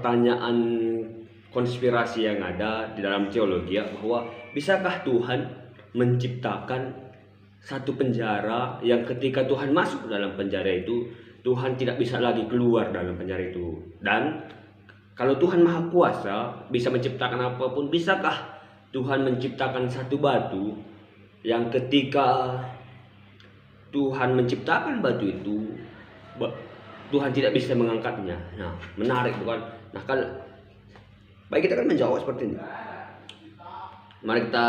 pertanyaan konspirasi yang ada di dalam teologi ya, bahwa bisakah Tuhan menciptakan satu penjara yang ketika Tuhan masuk dalam penjara itu, Tuhan tidak bisa lagi keluar dalam penjara itu. Dan kalau Tuhan Maha Kuasa bisa menciptakan apapun, bisakah Tuhan menciptakan satu batu yang ketika Tuhan menciptakan batu itu, Tuhan tidak bisa mengangkatnya? Nah, menarik bukan? Nah, kalau baik, kita kan menjawab seperti ini. Mari kita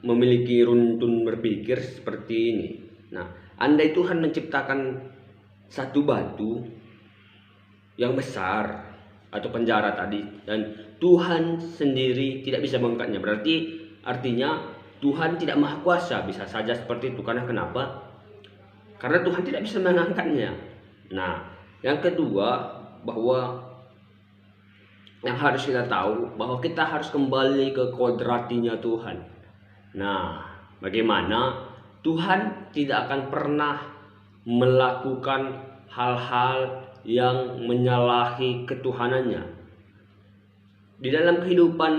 memiliki runtun berpikir seperti ini. Nah, andai Tuhan menciptakan satu batu yang besar atau penjara tadi, dan Tuhan sendiri tidak bisa mengangkatnya, berarti artinya Tuhan tidak maha kuasa. Bisa saja seperti itu. Karena kenapa? Karena Tuhan tidak bisa mengangkatnya. Nah, yang kedua, bahwa yang harus kita tahu bahwa kita harus kembali ke kodratinya Tuhan. Nah, bagaimana Tuhan tidak akan pernah melakukan hal-hal yang menyalahi ketuhanannya. Di dalam kehidupan,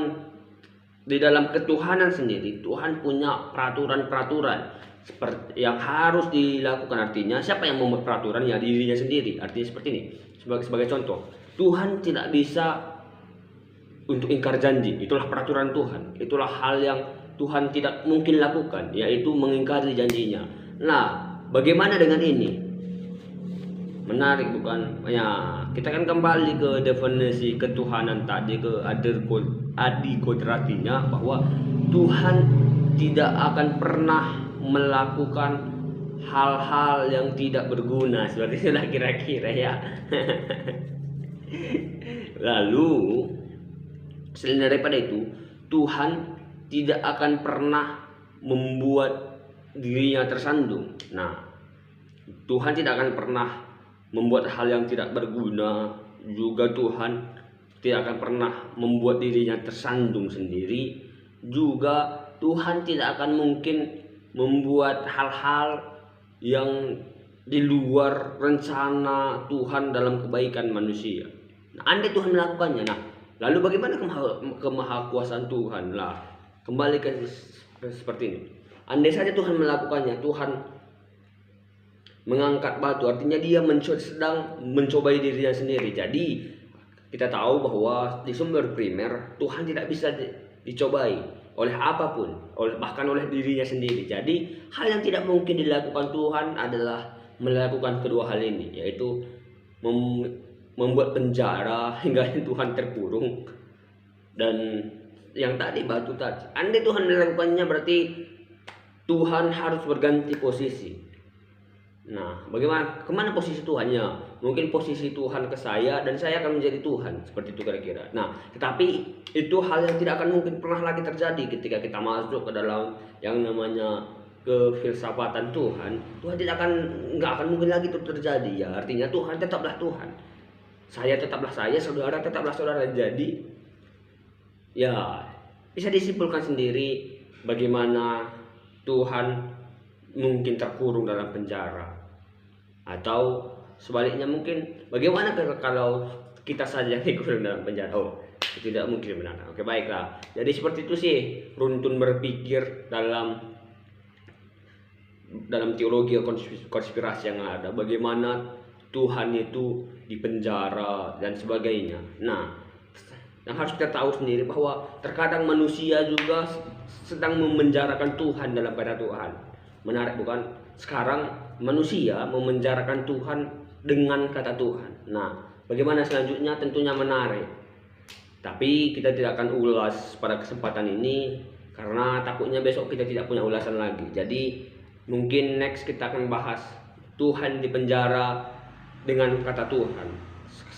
di dalam ketuhanan sendiri, Tuhan punya peraturan-peraturan seperti yang harus dilakukan. Artinya siapa yang membuat peraturan? Ya, dirinya sendiri. Artinya seperti ini. Sebagai contoh, Tuhan tidak bisa untuk ingkar janji. Itulah peraturan Tuhan. Itulah hal yang Tuhan tidak mungkin lakukan, yaitu mengingkari janjinya. Nah, bagaimana dengan ini? Menarik bukan? Ya, kita kan kembali ke definisi ketuhanan tadi, ke adi kodratinya, bahwa Tuhan tidak akan pernah melakukan hal-hal yang tidak berguna, seperti itulah kira-kira ya. Lalu selain daripada itu, Tuhan tidak akan pernah membuat dirinya tersandung. Nah, Tuhan tidak akan pernah membuat hal yang tidak berguna. Juga Tuhan tidak akan pernah membuat dirinya tersandung sendiri. Juga Tuhan tidak akan mungkin membuat hal-hal yang di luar rencana Tuhan dalam kebaikan manusia. Nah, andai Tuhan melakukannya, nah, lalu bagaimana kemahakuasaan Tuhan? Lah, kembali ke seperti ini. Andai saja Tuhan melakukannya, Tuhan mengangkat batu, artinya dia sedang mencobai dirinya sendiri. Jadi kita tahu bahwa di sumber primer Tuhan tidak bisa dicobai oleh apapun, bahkan oleh dirinya sendiri. Jadi hal yang tidak mungkin dilakukan Tuhan adalah melakukan kedua hal ini, yaitu membuat penjara hingga Tuhan terkurung, dan yang tadi batu tadi. Andai Tuhan melakukannya, berarti Tuhan harus berganti posisi. Nah, kemana posisi Tuhannya? Mungkin posisi Tuhan ke saya, dan saya akan menjadi Tuhan, seperti itu kira-kira. Nah, tetapi itu hal yang tidak akan mungkin pernah lagi terjadi ketika kita masuk ke dalam yang namanya kefilsafatan Tuhan. Tuhan nggak akan mungkin lagi itu terjadi. Ya, artinya Tuhan tetaplah Tuhan, saya tetaplah saya, saudara tetaplah saudara. Jadi ya, bisa disimpulkan sendiri bagaimana Tuhan mungkin terkurung dalam penjara, atau sebaliknya mungkin bagaimana kalau kita saja dikurung dalam penjara. Oh, itu tidak mungkin, benar. Oke, baiklah. Jadi seperti itu sih runtun berpikir dalam teologi konspirasi yang ada, bagaimana Tuhan itu dipenjara dan sebagainya. Nah, yang harus kita tahu sendiri bahwa terkadang manusia juga sedang memenjarakan Tuhan dalam pada Tuhan. Menarik bukan? Sekarang manusia memenjarakan Tuhan dengan kata Tuhan. Nah, bagaimana selanjutnya? Tentunya menarik. Tapi kita tidak akan ulas pada kesempatan ini, karena takutnya besok kita tidak punya ulasan lagi. Jadi mungkin next kita akan bahas Tuhan dipenjara dengan kata Tuhan,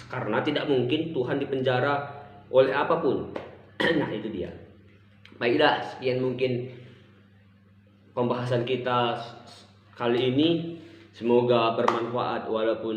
karena tidak mungkin Tuhan dipenjara oleh apapun. Nah, itu dia. Baiklah, sekian mungkin pembahasan kita kali ini. Semoga bermanfaat, walaupun